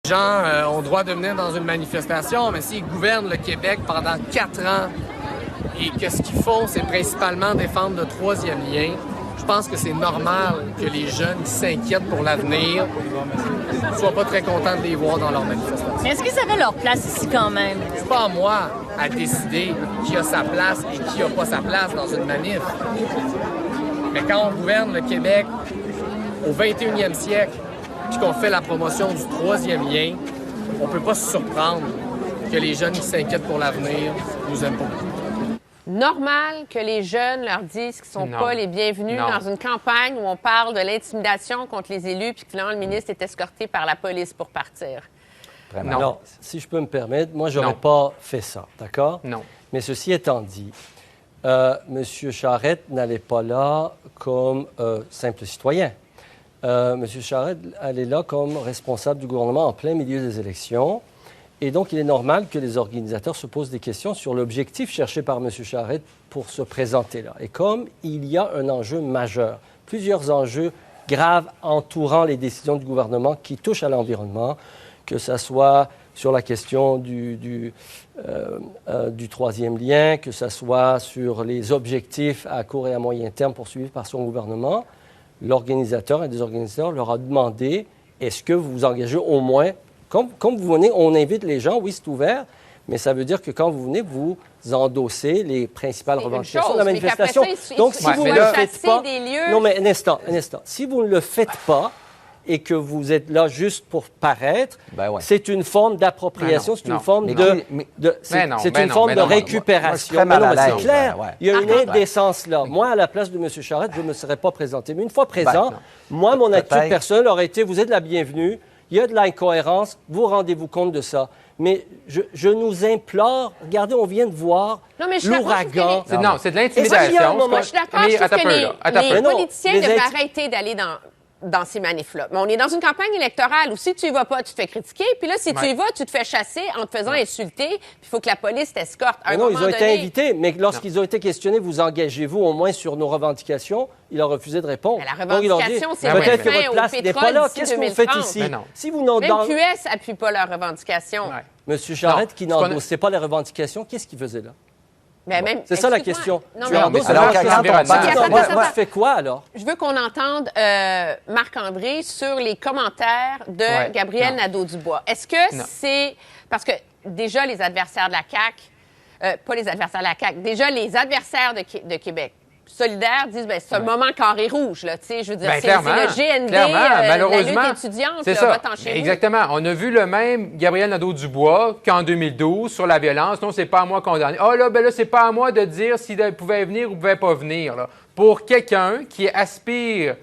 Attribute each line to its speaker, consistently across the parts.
Speaker 1: Les gens ont le droit de venir dans une manifestation, mais s'ils gouvernent le Québec pendant 4 ans et que ce qu'ils font, c'est principalement défendre le troisième lien, je pense que c'est normal que les jeunes qui s'inquiètent pour l'avenir ne soient pas très contents de les voir dans leur manifestation.
Speaker 2: Mais est-ce qu'ils avaient leur place ici quand même?
Speaker 1: C'est pas à moi à décider qui a sa place et qui n'a pas sa place dans une manif. Mais quand on gouverne le Québec au 21e siècle, puis qu'on fait la promotion du troisième lien, on ne peut pas se surprendre que les jeunes qui s'inquiètent pour l'avenir nous aiment pas beaucoup.
Speaker 3: Normal que les jeunes leur disent qu'ils ne sont pas les bienvenus dans une campagne où on parle de l'intimidation contre les élus puis que finalement le ministre est escorté par la police pour partir.
Speaker 4: Vraiment. Alors, si je peux me permettre, moi, je n'aurais pas fait ça, d'accord?
Speaker 5: Non.
Speaker 4: Mais ceci étant dit, M. Charette n'allait pas là comme simple citoyen. M. Charette allait là comme responsable du gouvernement en plein milieu des élections. Et donc, il est normal que les organisateurs se posent des questions sur l'objectif cherché par M. Charette pour se présenter là. Et comme il y a un enjeu majeur, plusieurs enjeux graves entourant les décisions du gouvernement qui touchent à l'environnement, que ce soit sur la question du troisième lien, que ce soit sur les objectifs à court et à moyen terme poursuivis par son gouvernement, l'organisateur, un des organisateurs, leur a demandé est-ce que vous vous engagez au moins, comme vous venez, on invite les gens, oui, c'est ouvert, mais ça veut dire que quand vous venez, vous endossez les principales revendications de la manifestation. Donc, si vous ne le faites pas... Non, mais un instant. Si vous ne le faites pas, et que vous êtes là juste pour paraître, c'est une forme d'appropriation, c'est une forme de récupération. C'est clair, il y a une indécence là. Moi, à la place de M. Charette, je ne me serais pas présenté. Mais une fois présent, moi, mon attitude personnelle aurait été, vous êtes la bienvenue, il y a de l'incohérence, vous rendez-vous compte de ça. Mais je nous implore, regardez, on vient de voir l'ouragan.
Speaker 5: Non, c'est de l'intimidation.
Speaker 3: Je suis d'accord, je trouve que les politiciens devraient arrêter d'aller dans ces manifs-là. Mais on est dans une campagne électorale où si tu y vas pas, tu te fais critiquer. Puis là, si tu y vas, tu te fais chasser en te faisant insulter. Puis il faut que la police t'escorte.
Speaker 4: Non, ils ont été invités, mais lorsqu'ils ont été questionnés, vous engagez-vous au moins sur nos revendications? Il a refusé de répondre.
Speaker 3: Mais la revendication, c'est
Speaker 4: peut-être que votre place n'est pas là. Qu'est-ce que vous faites ici? Si vous
Speaker 3: Même QS n'appuie pas leurs revendications.
Speaker 4: Monsieur Charette, qui n'endossait pas les revendications, qu'est-ce qu'il faisait là?
Speaker 3: C'est
Speaker 4: ça la question.
Speaker 3: Non,
Speaker 4: tu fais quoi alors?
Speaker 3: Je veux qu'on entende Marc-André sur les commentaires de Gabriel Nadeau-Dubois. Est-ce que c'est... Parce que déjà, les adversaires de la CAQ, pas les adversaires de la CAQ, déjà les adversaires de Québec solidaires disent c'est un moment carré rouge, là, tu sais, je veux dire, c'est le GND,
Speaker 5: malheureusement,
Speaker 3: la lutte étudiante,
Speaker 5: c'est
Speaker 3: là,
Speaker 5: ça.
Speaker 3: va-t'en chez nous.
Speaker 5: Exactement. On a vu le même Gabriel Nadeau-Dubois qu'en 2012 sur la violence. Non, c'est pas à moi qu'on condamne. Là, c'est pas à moi de dire s'il pouvait venir ou pouvait pas venir. Là. Pour quelqu'un qui aspire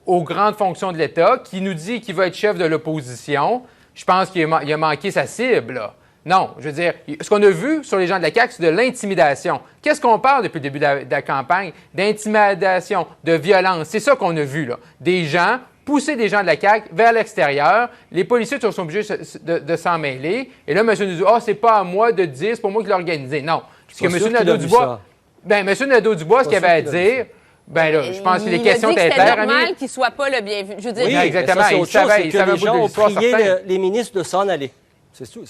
Speaker 5: aux grandes fonctions de l'État, qui nous dit qu'il va être chef de l'opposition, je pense qu'il a manqué sa cible, là. Non, je veux dire, ce qu'on a vu sur les gens de la CAQ, c'est de l'intimidation. Qu'est-ce qu'on parle depuis le début de la campagne? D'intimidation, de violence. C'est ça qu'on a vu, là. Des gens pousser des gens de la CAQ vers l'extérieur. Les policiers sont obligés de s'en mêler. Et là, M. Nadeau, c'est pas à moi de dire, c'est pas moi qui l'ai organisé. Non. Parce que M. Nadeau-Dubois, M. Nadeau-Dubois, ce qu'il avait à dire, je pense que les questions étaient claires.
Speaker 3: C'est normal qu'il ne soit pas le bienvenu. Je veux dire,
Speaker 4: oui, exactement. Il savait que les gens ont prié les ministres de s'en aller. C'est tout.